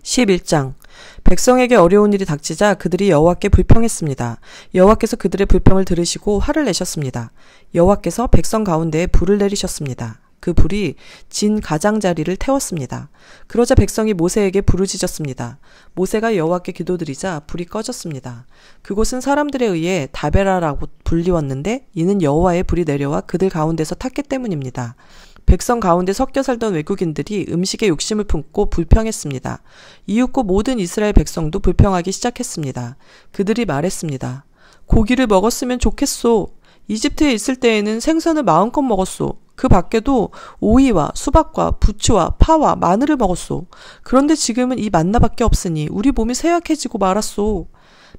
11장. 백성에게 어려운 일이 닥치자 그들이 여호와께 불평했습니다. 여호와께서 그들의 불평을 들으시고 화를 내셨습니다. 여호와께서 백성 가운데에 불을 내리셨습니다. 그 불이 진 가장자리를 태웠습니다. 그러자 백성이 모세에게 부르짖었습니다. 모세가 여호와께 기도드리자 불이 꺼졌습니다. 그곳은 사람들에 의해 다베라라고 불리웠는데 이는 여호와의 불이 내려와 그들 가운데서 탔기 때문입니다. 백성 가운데 섞여 살던 외국인들이 음식에 욕심을 품고 불평했습니다. 이윽고 모든 이스라엘 백성도 불평하기 시작했습니다. 그들이 말했습니다. 고기를 먹었으면 좋겠소. 이집트에 있을 때에는 생선을 마음껏 먹었소. 그 밖에도 오이와 수박과 부추와 파와 마늘을 먹었소. 그런데 지금은 이 만나밖에 없으니 우리 몸이 쇠약해지고 말았소.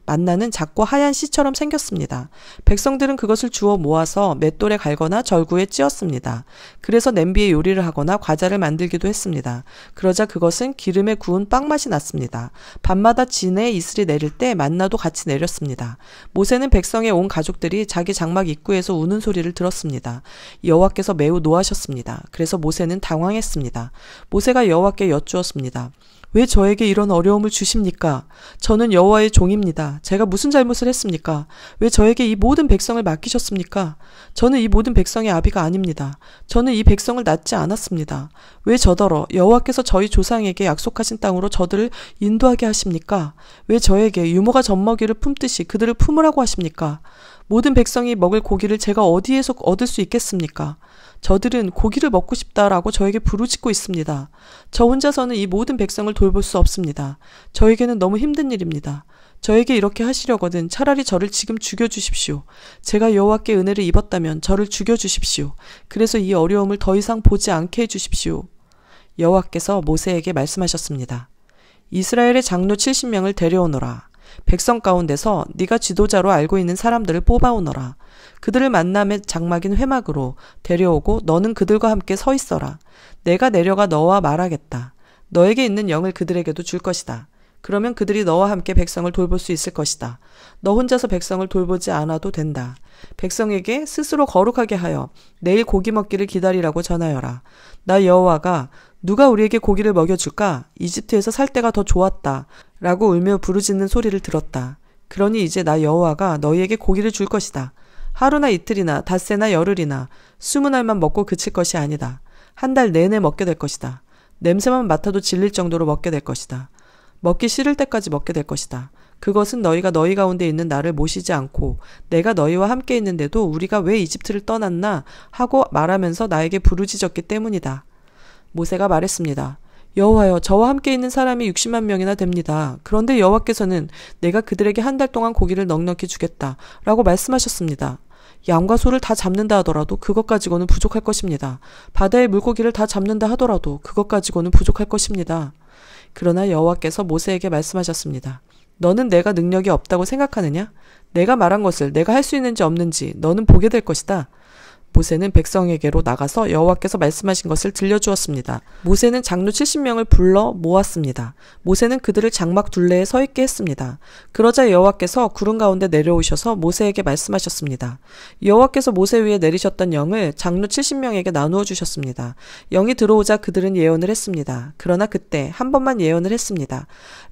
만나는 작고 하얀 씨처럼 생겼습니다. 백성들은 그것을 주워 모아서 맷돌에 갈거나 절구에 찧었습니다. 그래서 냄비에 요리를 하거나 과자를 만들기도 했습니다. 그러자 그것은 기름에 구운 빵 맛이 났습니다. 밤마다 진에 이슬이 내릴 때 만나도 같이 내렸습니다. 모세는 백성의 온 가족들이 자기 장막 입구에서 우는 소리를 들었습니다. 여호와께서 매우 노하셨습니다. 그래서 모세는 당황했습니다. 모세가 여호와께 여쭈었습니다. 왜 저에게 이런 어려움을 주십니까? 저는 여호와의 종입니다. 제가 무슨 잘못을 했습니까? 왜 저에게 이 모든 백성을 맡기셨습니까? 저는 이 모든 백성의 아비가 아닙니다. 저는 이 백성을 낳지 않았습니다. 왜 저더러 여호와께서 저희 조상에게 약속하신 땅으로 저들을 인도하게 하십니까? 왜 저에게 유모가 젖먹이를 품듯이 그들을 품으라고 하십니까? 모든 백성이 먹을 고기를 제가 어디에서 얻을 수 있겠습니까? 저들은 고기를 먹고 싶다라고 저에게 부르짖고 있습니다. 저 혼자서는 이 모든 백성을 돌볼 수 없습니다. 저에게는 너무 힘든 일입니다. 저에게 이렇게 하시려거든 차라리 저를 지금 죽여주십시오. 제가 여호와께 은혜를 입었다면 저를 죽여주십시오. 그래서 이 어려움을 더 이상 보지 않게 해주십시오. 여호와께서 모세에게 말씀하셨습니다. 이스라엘의 장로 70명을 데려오너라. 백성 가운데서 네가 지도자로 알고 있는 사람들을 뽑아오너라. 그들을 만남의 장막인 회막으로 데려오고 너는 그들과 함께 서 있어라. 내가 내려가 너와 말하겠다. 너에게 있는 영을 그들에게도 줄 것이다. 그러면 그들이 너와 함께 백성을 돌볼 수 있을 것이다. 너 혼자서 백성을 돌보지 않아도 된다. 백성에게 스스로 거룩하게 하여 내일 고기 먹기를 기다리라고 전하여라. 나 여호와가 누가 우리에게 고기를 먹여줄까? 이집트에서 살 때가 더 좋았다. 라고 울며 부르짖는 소리를 들었다. 그러니 이제 나 여호와가 너희에게 고기를 줄 것이다. 하루나 이틀이나 닷새나 열흘이나 20알만 먹고 그칠 것이 아니다. 한 달 내내 먹게 될 것이다. 냄새만 맡아도 질릴 정도로 먹게 될 것이다. 먹기 싫을 때까지 먹게 될 것이다. 그것은 너희가 너희 가운데 있는 나를 모시지 않고 내가 너희와 함께 있는데도 우리가 왜 이집트를 떠났나 하고 말하면서 나에게 부르짖었기 때문이다. 모세가 말했습니다. 여호와여, 저와 함께 있는 사람이 60만 명이나 됩니다. 그런데 여호와께서는 내가 그들에게 한 달 동안 고기를 넉넉히 주겠다 라고 말씀하셨습니다. 양과 소를 다 잡는다 하더라도 그것 가지고는 부족할 것입니다. 바다의 물고기를 다 잡는다 하더라도 그것 가지고는 부족할 것입니다. 그러나 여호와께서 모세에게 말씀하셨습니다. 너는 내가 능력이 없다고 생각하느냐? 내가 말한 것을 내가 할 수 있는지 없는지 너는 보게 될 것이다. 모세는 백성에게로 나가서 여호와께서 말씀하신 것을 들려주었습니다. 모세는 장로 70명을 불러 모았습니다. 모세는 그들을 장막 둘레에 서 있게 했습니다. 그러자 여호와께서 구름 가운데 내려오셔서 모세에게 말씀하셨습니다. 여호와께서 모세 위에 내리셨던 영을 장로 70명에게 나누어 주셨습니다. 영이 들어오자 그들은 예언을 했습니다. 그러나 그때 한 번만 예언을 했습니다.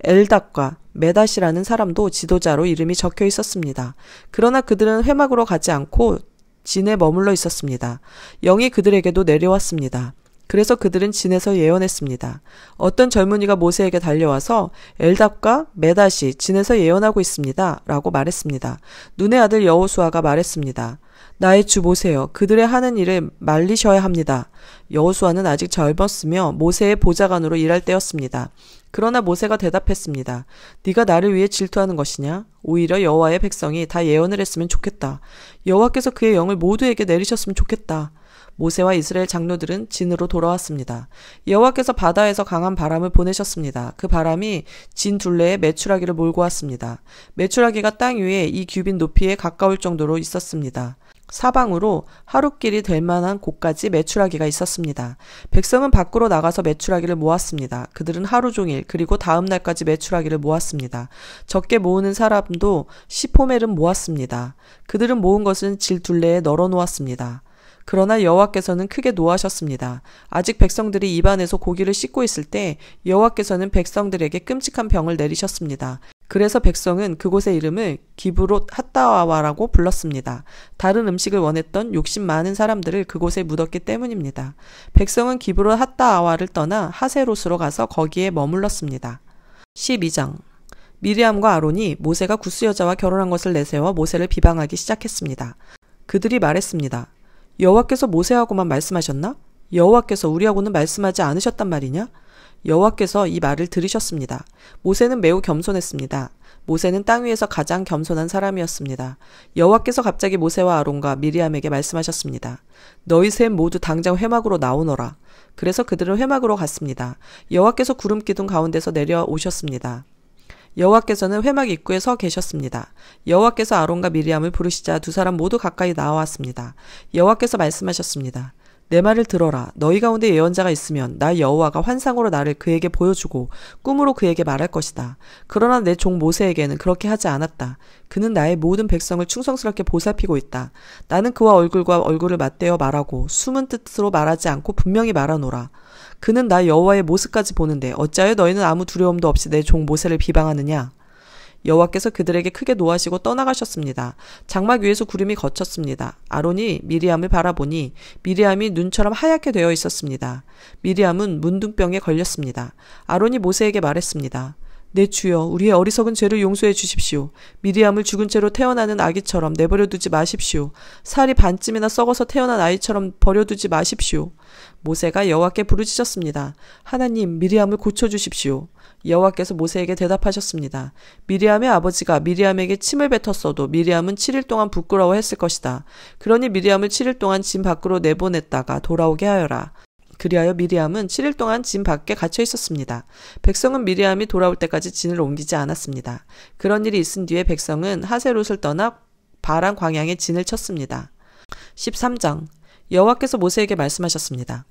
엘닷과 메닷이라는 사람도 지도자로 이름이 적혀 있었습니다. 그러나 그들은 회막으로 가지 않고 진에 머물러 있었습니다. 영이 그들에게도 내려왔습니다. 그래서 그들은 진에서 예언했습니다. 어떤 젊은이가 모세에게 달려와서 엘닷과 메닷이 진에서 예언하고 있습니다. 라고 말했습니다. 눈의 아들 여호수아가 말했습니다. 나의 주 모세여, 그들의 하는 일을 말리셔야 합니다. 여호수아는 아직 젊었으며 모세의 보좌관으로 일할 때였습니다. 그러나 모세가 대답했습니다. 네가 나를 위해 질투하는 것이냐? 오히려 여호와의 백성이 다 예언을 했으면 좋겠다. 여호와께서 그의 영을 모두에게 내리셨으면 좋겠다. 모세와 이스라엘 장로들은 진으로 돌아왔습니다. 여호와께서 바다에서 강한 바람을 보내셨습니다. 그 바람이 진 둘레에 메추라기를 몰고 왔습니다. 메추라기가 땅 위에 2규빗 높이에 가까울 정도로 있었습니다. 사방으로 하루길이 될 만한 곳까지 메추라기가 있었습니다. 백성은 밖으로 나가서 메추라기를 모았습니다. 그들은 하루 종일 그리고 다음 날까지 메추라기를 모았습니다. 적게 모으는 사람도 10호멜은 모았습니다. 그들은 모은 것은 질 둘레에 널어 놓았습니다. 그러나 여호와께서는 크게 노하셨습니다. 아직 백성들이 입안에서 고기를 씻고 있을 때 여호와께서는 백성들에게 끔찍한 병을 내리셨습니다. 그래서 백성은 그곳의 이름을 기브롯 핫다와라고 불렀습니다. 다른 음식을 원했던 욕심 많은 사람들을 그곳에 묻었기 때문입니다. 백성은 기브롯 핫다와를 떠나 하세롯으로 가서 거기에 머물렀습니다. 12장 미리암과 아론이 모세가 구스 여자와 결혼한 것을 내세워 모세를 비방하기 시작했습니다. 그들이 말했습니다. 여호와께서 모세하고만 말씀하셨나? 여호와께서 우리하고는 말씀하지 않으셨단 말이냐? 여호와께서 이 말을 들으셨습니다. 모세는 매우 겸손했습니다. 모세는 땅 위에서 가장 겸손한 사람이었습니다. 여호와께서 갑자기 모세와 아론과 미리암에게 말씀하셨습니다. 너희 셋 모두 당장 회막으로 나오너라. 그래서 그들은 회막으로 갔습니다. 여호와께서 구름 기둥 가운데서 내려오셨습니다. 여호와께서는 회막 입구에 서 계셨습니다. 여호와께서 아론과 미리암을 부르시자 두 사람 모두 가까이 나와왔습니다. 여호와께서 말씀하셨습니다. 내 말을 들어라. 너희 가운데 예언자가 있으면 나 여호와가 환상으로 나를 그에게 보여주고 꿈으로 그에게 말할 것이다. 그러나 내 종 모세에게는 그렇게 하지 않았다. 그는 나의 모든 백성을 충성스럽게 보살피고 있다. 나는 그와 얼굴과 얼굴을 맞대어 말하고 숨은 뜻으로 말하지 않고 분명히 말하노라. 그는 나 여호와의 모습까지 보는데 어찌하여 너희는 아무 두려움도 없이 내 종 모세를 비방하느냐? 여호와께서 그들에게 크게 노하시고 떠나가셨습니다. 장막 위에서 구름이 걷혔습니다. 아론이 미리암을 바라보니 미리암이 눈처럼 하얗게 되어 있었습니다. 미리암은 문둥병에 걸렸습니다. 아론이 모세에게 말했습니다. 내 주여, 우리의 어리석은 죄를 용서해 주십시오. 미리암을 죽은 채로 태어나는 아기처럼 내버려 두지 마십시오. 살이 반쯤이나 썩어서 태어난 아이처럼 버려두지 마십시오. 모세가 여호와께 부르짖었습니다. 하나님, 미리암을 고쳐주십시오. 여호와께서 모세에게 대답하셨습니다. 미리암의 아버지가 미리암에게 침을 뱉었어도 미리암은 7일 동안 부끄러워했을 것이다. 그러니 미리암을 7일 동안 진 밖으로 내보냈다가 돌아오게 하여라. 그리하여 미리암은 7일 동안 진 밖에 갇혀 있었습니다. 백성은 미리암이 돌아올 때까지 진을 옮기지 않았습니다. 그런 일이 있은 뒤에 백성은 하세롯을 떠나 바란 광야에 진을 쳤습니다. 13장 여호와께서 모세에게 말씀하셨습니다.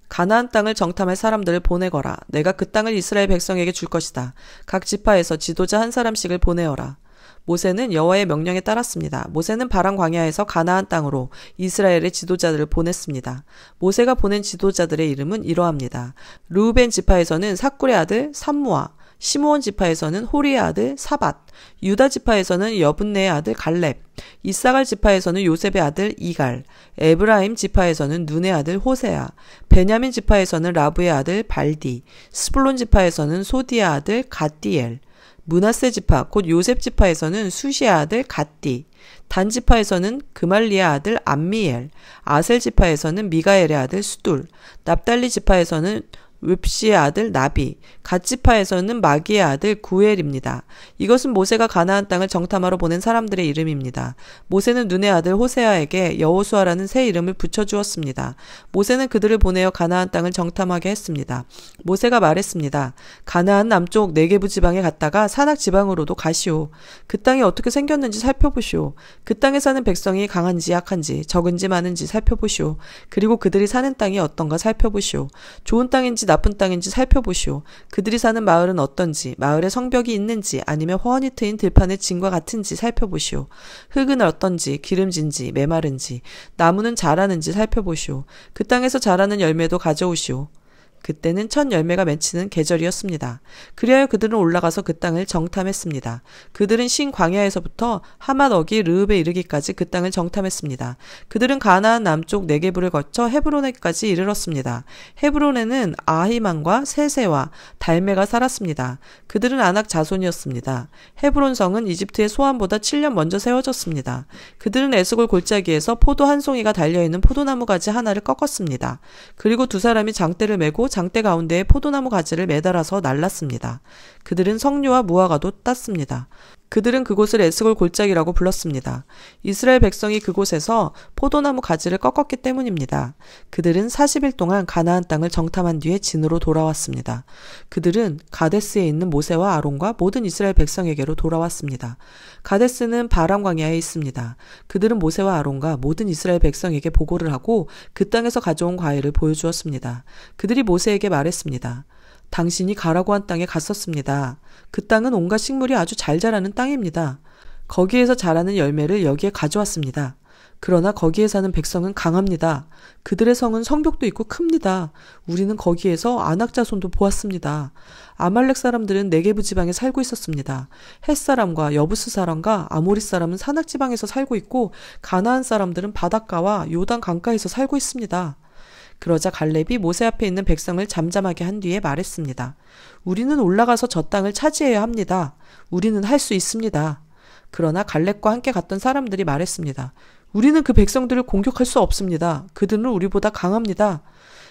가나안 땅을 정탐할 사람들을 보내거라. 내가 그 땅을 이스라엘 백성에게 줄 것이다. 각 지파에서 지도자 한 사람씩을 보내어라. 모세는 여호와의 명령에 따랐습니다. 모세는 바란 광야에서 가나안 땅으로 이스라엘의 지도자들을 보냈습니다. 모세가 보낸 지도자들의 이름은 이러합니다. 르우벤 지파에서는 삭굴의 아들 삼무아, 시므온 지파에서는 호리의 아들 사밧, 유다 지파에서는 여분네의 아들 갈렙, 이사갈 지파에서는 요셉의 아들 이갈, 에브라임 지파에서는 눈의 아들 호세아, 베냐민 지파에서는 라브의 아들 발디, 스불론 지파에서는 소디의 아들 갓디엘, 므낫세 지파 곧 요셉 지파에서는 수시의 아들 갓디, 단 지파에서는 그말리의 아들 암미엘, 아셀 지파에서는 미가엘의 아들 수둘, 납달리 지파에서는 윕시의 아들 나비, 갓 지파에서는 마기의 아들 구엘입니다. 이것은 모세가 가나안 땅을 정탐하러 보낸 사람들의 이름입니다. 모세는 눈의 아들 호세아에게 여호수아라는 새 이름을 붙여주었습니다. 모세는 그들을 보내어 가나안 땅을 정탐하게 했습니다. 모세가 말했습니다. 가나안 남쪽 네게부 지방에 갔다가 사낙 지방으로도 가시오. 그 땅이 어떻게 생겼는지 살펴보시오. 그 땅에 사는 백성이 강한지 약한지 적은지 많은지 살펴보시오. 그리고 그들이 사는 땅이 어떤가 살펴보시오. 좋은 땅인지 나쁜 땅인지 살펴보시오. 그들이 사는 마을은 어떤지, 마을에 성벽이 있는지 아니면 허원이 트인 들판의 진과 같은지 살펴보시오. 흙은 어떤지, 기름진지, 메마른지, 나무는 자라는지 살펴보시오. 그 땅에서 자라는 열매도 가져오시오. 그때는 첫 열매가 맺히는 계절이었습니다. 그리하여 그들은 올라가서 그 땅을 정탐했습니다. 그들은 신 광야에서부터 하맛 어기 르읍에 이르기까지 그 땅을 정탐했습니다. 그들은 가나안 남쪽 네게부를 거쳐 헤브론에까지 이르렀습니다. 헤브론에는 아히만과 세세와 달메가 살았습니다. 그들은 아낙 자손이었습니다. 헤브론 성은 이집트의 소환보다 7년 먼저 세워졌습니다. 그들은 에스골 골짜기에서 포도 한 송이가 달려있는 포도나무 가지 하나를 꺾었습니다. 그리고 두 사람이 장대를 메고 장대 가운데에 포도나무 가지를 매달아서 날랐습니다. 그들은 석류와 무화과도 땄습니다. 그들은 그곳을 에스골 골짜기라고 불렀습니다. 이스라엘 백성이 그곳에서 포도나무 가지를 꺾었기 때문입니다. 그들은 40일 동안 가나안 땅을 정탐한 뒤에 진으로 돌아왔습니다. 그들은 가데스에 있는 모세와 아론과 모든 이스라엘 백성에게로 돌아왔습니다. 가데스는 바람 광야에 있습니다. 그들은 모세와 아론과 모든 이스라엘 백성에게 보고를 하고 그 땅에서 가져온 과일을 보여주었습니다. 그들이 모세에게 말했습니다. 당신이 가라고 한 땅에 갔었습니다. 그 땅은 온갖 식물이 아주 잘 자라는 땅입니다. 거기에서 자라는 열매를 여기에 가져왔습니다. 그러나 거기에 사는 백성은 강합니다. 그들의 성은 성벽도 있고 큽니다. 우리는 거기에서 아낙 자손도 보았습니다. 아말렉 사람들은 네게부 지방에 살고 있었습니다. 헷 사람과 여부스 사람과 아모리 사람은 산악 지방에서 살고 있고 가나안 사람들은 바닷가와 요단 강가에서 살고 있습니다. 그러자 갈렙이 모세 앞에 있는 백성을 잠잠하게 한 뒤에 말했습니다. 우리는 올라가서 저 땅을 차지해야 합니다. 우리는 할 수 있습니다. 그러나 갈렙과 함께 갔던 사람들이 말했습니다. 우리는 그 백성들을 공격할 수 없습니다. 그들은 우리보다 강합니다.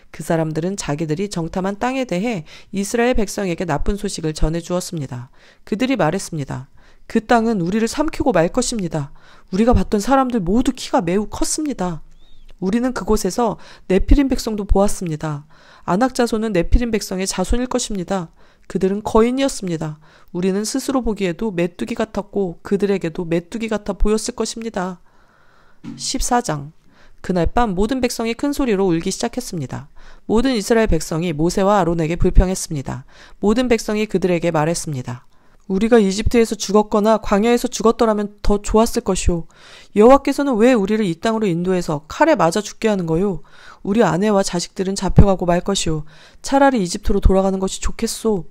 그 사람들은 자기들이 정탐한 땅에 대해 이스라엘 백성에게 나쁜 소식을 전해 주었습니다. 그들이 말했습니다. 그 땅은 우리를 삼키고 말 것입니다. 우리가 봤던 사람들 모두 키가 매우 컸습니다. 우리는 그곳에서 네피림 백성도 보았습니다. 아낙 자손은 네피림 백성의 자손일 것입니다. 그들은 거인이었습니다. 우리는 스스로 보기에도 메뚜기 같았고 그들에게도 메뚜기 같아 보였을 것입니다. 14장. 그날 밤 모든 백성이 큰 소리로 울기 시작했습니다. 모든 이스라엘 백성이 모세와 아론에게 불평했습니다. 모든 백성이 그들에게 말했습니다. 우리가 이집트에서 죽었거나 광야에서 죽었더라면 더 좋았을 것이오. 여호와께서는 왜 우리를 이 땅으로 인도해서 칼에 맞아 죽게 하는 거요? 우리 아내와 자식들은 잡혀가고 말 것이오. 차라리 이집트로 돌아가는 것이 좋겠소.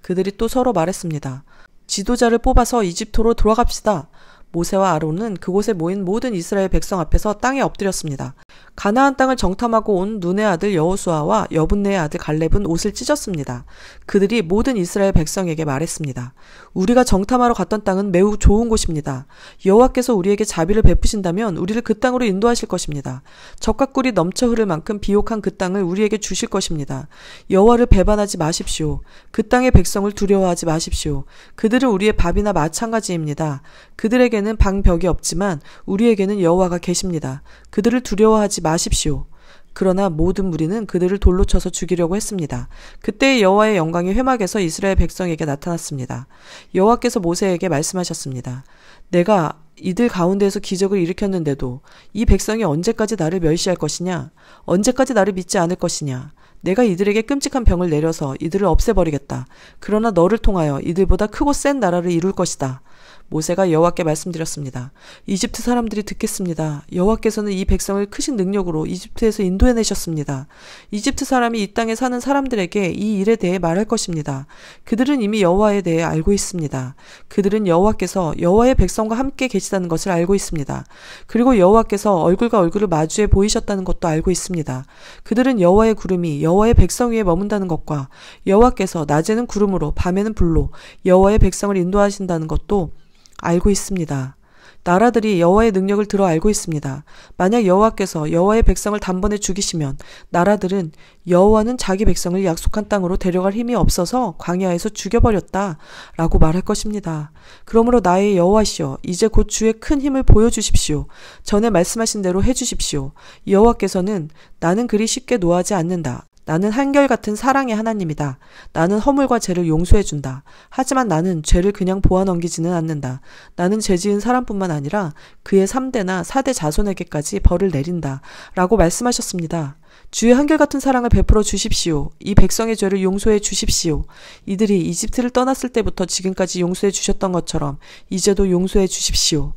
그들이 또 서로 말했습니다. 지도자를 뽑아서 이집트로 돌아갑시다. 모세와 아론은 그곳에 모인 모든 이스라엘 백성 앞에서 땅에 엎드렸습니다. 가나안 땅을 정탐하고 온 눈의 아들 여호수아와 여분네의 아들 갈렙은 옷을 찢었습니다. 그들이 모든 이스라엘 백성에게 말했습니다. 우리가 정탐하러 갔던 땅은 매우 좋은 곳입니다. 여호와께서 우리에게 자비를 베푸신다면 우리를 그 땅으로 인도하실 것입니다. 젖과 꿀이 넘쳐 흐를 만큼 비옥한 그 땅을 우리에게 주실 것입니다. 여호와를 배반하지 마십시오. 그 땅의 백성을 두려워하지 마십시오. 그들은 우리의 밥이나 마찬가지입니다. 그들에게는 방벽이 없지만 우리에게는 여호와가 계십니다. 그들을 두려워하지 마십시오. 그러나 모든 무리는 그들을 돌로 쳐서 죽이려고 했습니다. 그때 여호와의 영광이 회막에서 이스라엘 백성에게 나타났습니다. 여호와께서 모세에게 말씀하셨습니다. 내가 이들 가운데에서 기적을 일으켰는데도 이 백성이 언제까지 나를 멸시할 것이냐? 언제까지 나를 믿지 않을 것이냐? 내가 이들에게 끔찍한 병을 내려서 이들을 없애버리겠다. 그러나 너를 통하여 이들보다 크고 센 나라를 이룰 것이다. 모세가 여호와께 말씀드렸습니다. 이집트 사람들이 듣겠습니다. 여호와께서는 이 백성을 크신 능력으로 이집트에서 인도해내셨습니다. 이집트 사람이 이 땅에 사는 사람들에게 이 일에 대해 말할 것입니다. 그들은 이미 여호와에 대해 알고 있습니다. 그들은 여호와께서 여호와의 백성과 함께 계시다는 것을 알고 있습니다. 그리고 여호와께서 얼굴과 얼굴을 마주해 보이셨다는 것도 알고 있습니다. 그들은 여호와의 구름이 여호와의 백성 위에 머문다는 것과 여호와께서 낮에는 구름으로 밤에는 불로 여호와의 백성을 인도하신다는 것도 알고 있습니다. 나라들이 여호와의 능력을 들어 알고 있습니다. 만약 여호와께서 여호와의 백성을 단번에 죽이시면 나라들은 여호와는 자기 백성을 약속한 땅으로 데려갈 힘이 없어서 광야에서 죽여버렸다 라고 말할 것입니다. 그러므로 나의 여호와시여 이제 곧 주의 큰 힘을 보여주십시오. 전에 말씀하신 대로 해주십시오. 여호와께서는 나는 그리 쉽게 노하지 않는다. 나는 한결같은 사랑의 하나님이다. 나는 허물과 죄를 용서해준다. 하지만 나는 죄를 그냥 보아넘기지는 않는다. 나는 죄 지은 사람뿐만 아니라 그의 3대나 4대 자손에게까지 벌을 내린다. 라고 말씀하셨습니다. 주의 한결같은 사랑을 베풀어 주십시오. 이 백성의 죄를 용서해 주십시오. 이들이 이집트를 떠났을 때부터 지금까지 용서해 주셨던 것처럼 이제도 용서해 주십시오.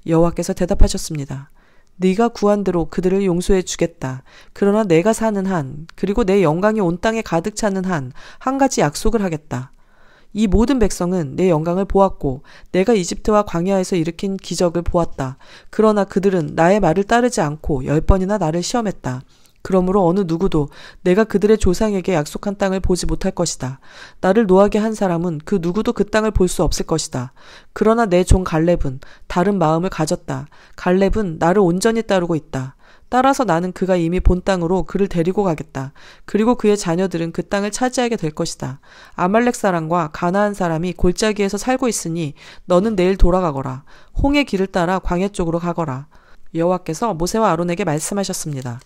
여호와께서 대답하셨습니다. 네가 구한 대로 그들을 용서해 주겠다. 그러나 내가 사는 한, 그리고 내 영광이 온 땅에 가득 차는 한, 한 가지 약속을 하겠다. 이 모든 백성은 내 영광을 보았고 내가 이집트와 광야에서 일으킨 기적을 보았다. 그러나 그들은 나의 말을 따르지 않고 10번이나 나를 시험했다. 그러므로 어느 누구도 내가 그들의 조상에게 약속한 땅을 보지 못할 것이다. 나를 노하게 한 사람은 그 누구도 그 땅을 볼 수 없을 것이다. 그러나 내 종 갈렙은 다른 마음을 가졌다. 갈렙은 나를 온전히 따르고 있다. 따라서 나는 그가 이미 본 땅으로 그를 데리고 가겠다. 그리고 그의 자녀들은 그 땅을 차지하게 될 것이다. 아말렉 사람과 가나안 사람이 골짜기에서 살고 있으니 너는 내일 돌아가거라. 홍해 길을 따라 광야 쪽으로 가거라. 여호와께서 모세와 아론에게 말씀하셨습니다.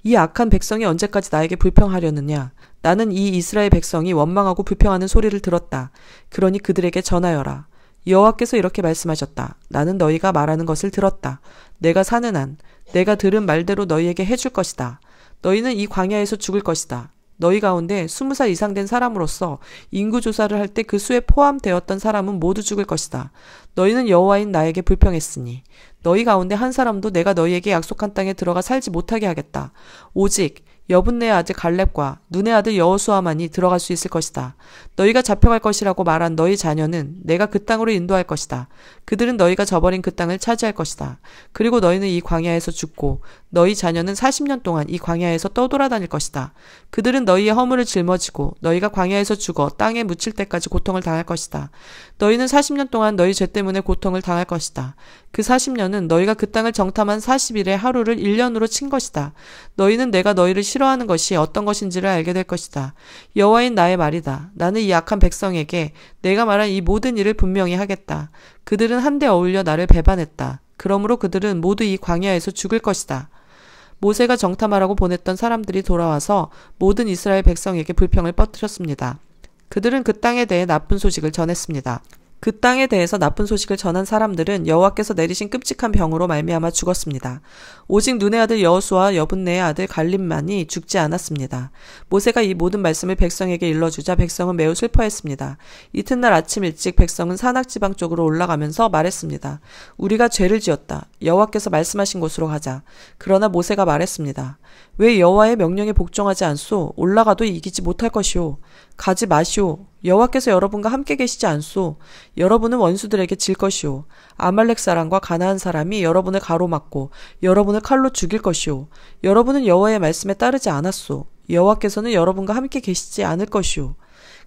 이 악한 백성이 언제까지 나에게 불평하려느냐? 나는 이 이스라엘 백성이 원망하고 불평하는 소리를 들었다. 그러니 그들에게 전하여라. 여호와께서 이렇게 말씀하셨다. 나는 너희가 말하는 것을 들었다. 내가 사는 한 내가 들은 말대로 너희에게 해줄 것이다. 너희는 이 광야에서 죽을 것이다. 너희 가운데 20살 이상 된 사람으로서 인구조사를 할 때 그 수에 포함되었던 사람은 모두 죽을 것이다. 너희는 여호와인 나에게 불평했으니 너희 가운데 한 사람도 내가 너희에게 약속한 땅에 들어가 살지 못하게 하겠다. 오직 여분네의 아들 갈렙과 눈의 아들 여호수아만이 들어갈 수 있을 것이다. 너희가 잡혀갈 것이라고 말한 너희 자녀는 내가 그 땅으로 인도할 것이다. 그들은 너희가 저버린 그 땅을 차지할 것이다. 그리고 너희는 이 광야에서 죽고 너희 자녀는 40년 동안 이 광야에서 떠돌아다닐 것이다. 그들은 너희의 허물을 짊어지고 너희가 광야에서 죽어 땅에 묻힐 때까지 고통을 당할 것이다. 너희는 40년 동안 너희 죄 때문에 고통을 당할 것이다. 그 40년은 너희가 그 땅을 정탐한 40일의 하루를 1년으로 친 것이다. 너희는 내가 너희를 싫어하는 것이 어떤 것인지를 알게 될 것이다. 여호와인 나의 말이다. 나는 이 악한 백성에게 내가 말한 이 모든 일을 분명히 하겠다. 그들은 한데 어울려 나를 배반했다. 그러므로 그들은 모두 이 광야에서 죽을 것이다. 모세가 정탐하라고 보냈던 사람들이 돌아와서 모든 이스라엘 백성에게 불평을 뻗뜨렸습니다. 그들은 그 땅에 대해 나쁜 소식을 전했습니다. 그 땅에 대해서 나쁜 소식을 전한 사람들은 여호와께서 내리신 끔찍한 병으로 말미암아 죽었습니다. 오직 눈의 아들 여호수아와 여분네의 아들 갈렙만이 죽지 않았습니다. 모세가 이 모든 말씀을 백성에게 일러주자 백성은 매우 슬퍼했습니다. 이튿날 아침 일찍 백성은 산악지방 쪽으로 올라가면서 말했습니다. 우리가 죄를 지었다. 여호와께서 말씀하신 곳으로 가자. 그러나 모세가 말했습니다. 왜 여호와의 명령에 복종하지 않소? 올라가도 이기지 못할 것이오. 가지 마시오. 여호와께서 여러분과 함께 계시지 않소. 여러분은 원수들에게 질 것이오. 아말렉 사람과 가나안 사람이 여러분을 가로막고 여러분을 칼로 죽일 것이오. 여러분은 여호와의 말씀에 따르지 않았소. 여호와께서는 여러분과 함께 계시지 않을 것이오.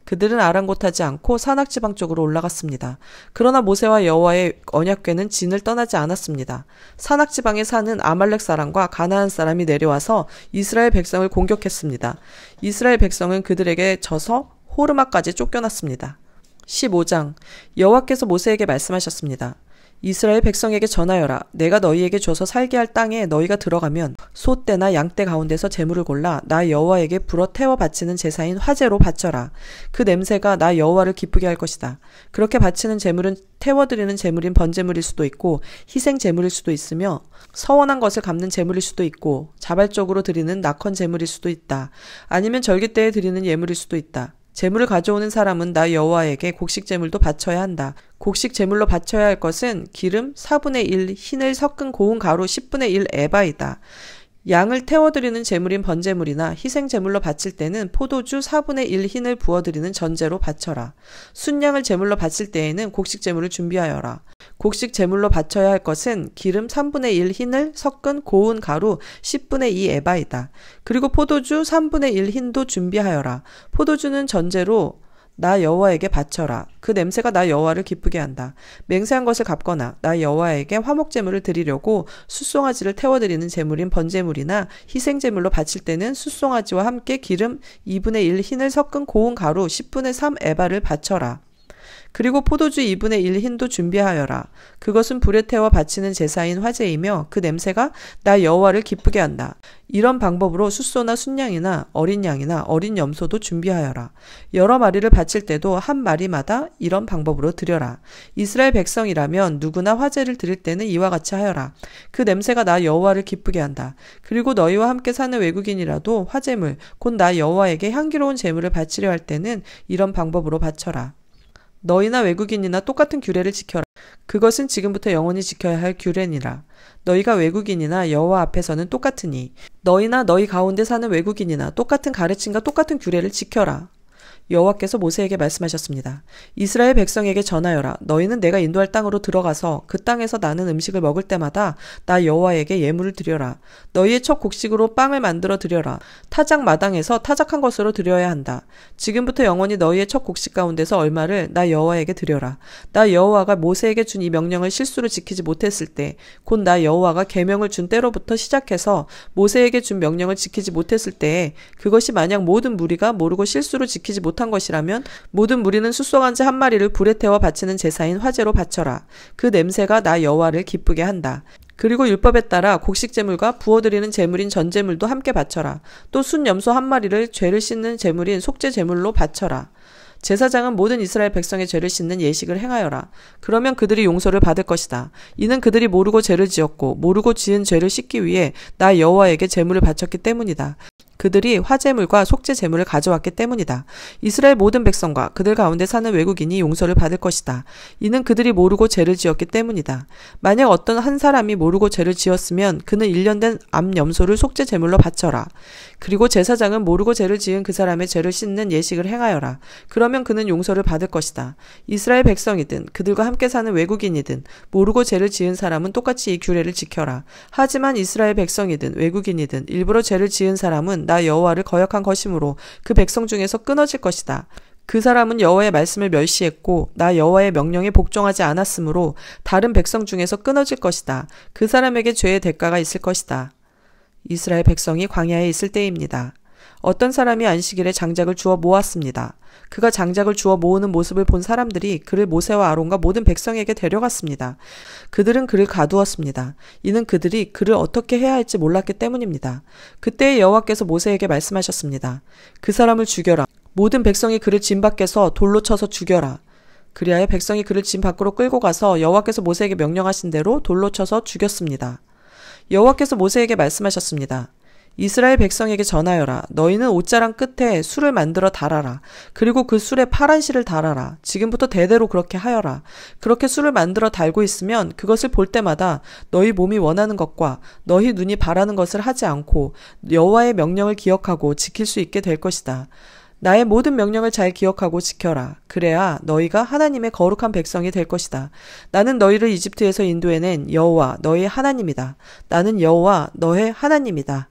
그들은 아랑곳하지 않고 산악지방 쪽으로 올라갔습니다. 그러나 모세와 여호와의 언약궤는 진을 떠나지 않았습니다. 산악지방에 사는 아말렉 사람과 가나안 사람이 내려와서 이스라엘 백성을 공격했습니다. 이스라엘 백성은 그들에게 져서 호르마까지 쫓겨났습니다. 15장 여호와께서 모세에게 말씀하셨습니다. 이스라엘 백성에게 전하여라. 내가 너희에게 줘서 살게 할 땅에 너희가 들어가면 소떼나 양떼 가운데서 제물을 골라 나 여호와에게 불어 태워 바치는 제사인 화제로 바쳐라. 그 냄새가 나 여호와를 기쁘게 할 것이다. 그렇게 바치는 제물은 태워드리는 제물인 번제물일 수도 있고 희생 제물일 수도 있으며 서원한 것을 갚는 제물일 수도 있고 자발적으로 드리는 낙헌 제물일 수도 있다. 아니면 절기 때에 드리는 예물일 수도 있다. 제물을 가져오는 사람은 나 여호와에게 곡식 제물도 바쳐야 한다. 곡식 제물로 바쳐야 할 것은 기름 4분의 1 흰을 섞은 고운 가루 10분의 1 에바이다. 양을 태워드리는 제물인 번제물이나 희생 제물로 바칠 때는 포도주 4분의 1 흰을 부어드리는 전제로 바쳐라. 순양을 제물로 바칠 때에는 곡식 제물을 준비하여라. 곡식 제물로 바쳐야 할 것은 기름 3분의 1 흰을 섞은 고운 가루 10분의 2 에바이다. 그리고 포도주 3분의 1 흰도 준비하여라. 포도주는 전제로 나 여호와에게 바쳐라. 그 냄새가 나 여호와를 기쁘게 한다. 맹세한 것을 갚거나 나 여호와에게 화목제물을 드리려고 숫송아지를 태워드리는 제물인 번제물이나 희생제물로 바칠 때는 숫송아지와 함께 기름 2분의 1 흰을 섞은 고운 가루 10분의 3 에바를 바쳐라. 그리고 포도주 2분의 1 흰도 준비하여라. 그것은 불에 태워 바치는 제사인 화제이며 그 냄새가 나 여호와를 기쁘게 한다. 이런 방법으로 숫소나 순양이나 어린 양이나 어린 염소도 준비하여라. 여러 마리를 바칠 때도 한 마리마다 이런 방법으로 드려라. 이스라엘 백성이라면 누구나 화제를 드릴 때는 이와 같이 하여라. 그 냄새가 나 여호와를 기쁘게 한다. 그리고 너희와 함께 사는 외국인이라도 화제물 곧 나 여호와에게 향기로운 제물을 바치려 할 때는 이런 방법으로 바쳐라. 너희나 외국인이나 똑같은 규례를 지켜라. 그것은 지금부터 영원히 지켜야 할 규례니라. 너희가 외국인이나 여호와 앞에서는 똑같으니 너희나 너희 가운데 사는 외국인이나 똑같은 가르침과 똑같은 규례를 지켜라. 여호와께서 모세에게 말씀하셨습니다. 이스라엘 백성에게 전하여라. 너희는 내가 인도할 땅으로 들어가서 그 땅에서 나는 음식을 먹을 때마다 나 여호와에게 예물을 드려라. 너희의 첫 곡식으로 빵을 만들어 드려라. 타작 마당에서 타작한 것으로 드려야 한다. 지금부터 영원히 너희의 첫 곡식 가운데서 얼마를 나 여호와에게 드려라. 나 여호와가 모세에게 준 이 명령을 실수로 지키지 못했을 때 곧 나 여호와가 계명을 준 때로부터 시작해서 모세에게 준 명령을 지키지 못했을 때에 그것이 만약 모든 무리가 모르고 실수로 지키지 못한 것이라면 모든 무리는 숫송아지 한 마리를 불에 태워 바치는 제사인 화제로 바쳐라. 그 냄새가 나 여호와를 기쁘게 한다. 그리고 율법에 따라 곡식 제물과 부어드리는 제물인 전제물도 함께 바쳐라. 또 순 염소 한 마리를 죄를 씻는 제물인 속죄 제물로 바쳐라. 제사장은 모든 이스라엘 백성의 죄를 씻는 예식을 행하여라. 그러면 그들이 용서를 받을 것이다. 이는 그들이 모르고 죄를 지었고 모르고 지은 죄를 씻기 위해 나 여호와에게 제물을 바쳤기 때문이다. 그들이 화제물과 속죄 제물을 가져왔기 때문이다. 이스라엘 모든 백성과 그들 가운데 사는 외국인이 용서를 받을 것이다. 이는 그들이 모르고 죄를 지었기 때문이다. 만약 어떤 한 사람이 모르고 죄를 지었으면 그는 1년 된 암 염소를 속죄 제물로 바쳐라. 그리고 제사장은 모르고 죄를 지은 그 사람의 죄를 씻는 예식을 행하여라. 그러면 그는 용서를 받을 것이다. 이스라엘 백성이든 그들과 함께 사는 외국인이든 모르고 죄를 지은 사람은 똑같이 이 규례를 지켜라. 하지만 이스라엘 백성이든 외국인이든 일부러 죄를 지은 사람은 나 여호와를 거역한 것이므로 그 백성 중에서 끊어질 것이다. 그 사람은 여호와의 말씀을 멸시했고 나 여호와의 명령에 복종하지 않았으므로 다른 백성 중에서 끊어질 것이다. 그 사람에게 죄의 대가가 있을 것이다. 이스라엘 백성이 광야에 있을 때입니다. 어떤 사람이 안식일에 장작을 주워 모았습니다. 그가 장작을 주워 모으는 모습을 본 사람들이 그를 모세와 아론과 모든 백성에게 데려갔습니다. 그들은 그를 가두었습니다. 이는 그들이 그를 어떻게 해야 할지 몰랐기 때문입니다. 그때 여호와께서 모세에게 말씀하셨습니다. 그 사람을 죽여라. 모든 백성이 그를 진 밖에서 돌로 쳐서 죽여라. 그리하여 백성이 그를 진 밖으로 끌고 가서 여호와께서 모세에게 명령하신 대로 돌로 쳐서 죽였습니다. 여호와께서 모세에게 말씀하셨습니다. 이스라엘 백성에게 전하여라. 너희는 옷자랑 끝에 술을 만들어 달아라. 그리고 그 술에 파란 실을 달아라. 지금부터 대대로 그렇게 하여라. 그렇게 술을 만들어 달고 있으면 그것을 볼 때마다 너희 몸이 원하는 것과 너희 눈이 바라는 것을 하지 않고 여호와의 명령을 기억하고 지킬 수 있게 될 것이다. 나의 모든 명령을 잘 기억하고 지켜라. 그래야 너희가 하나님의 거룩한 백성이 될 것이다. 나는 너희를 이집트에서 인도해낸 여호와 너의 하나님이다. 나는 여호와 너의 하나님이다.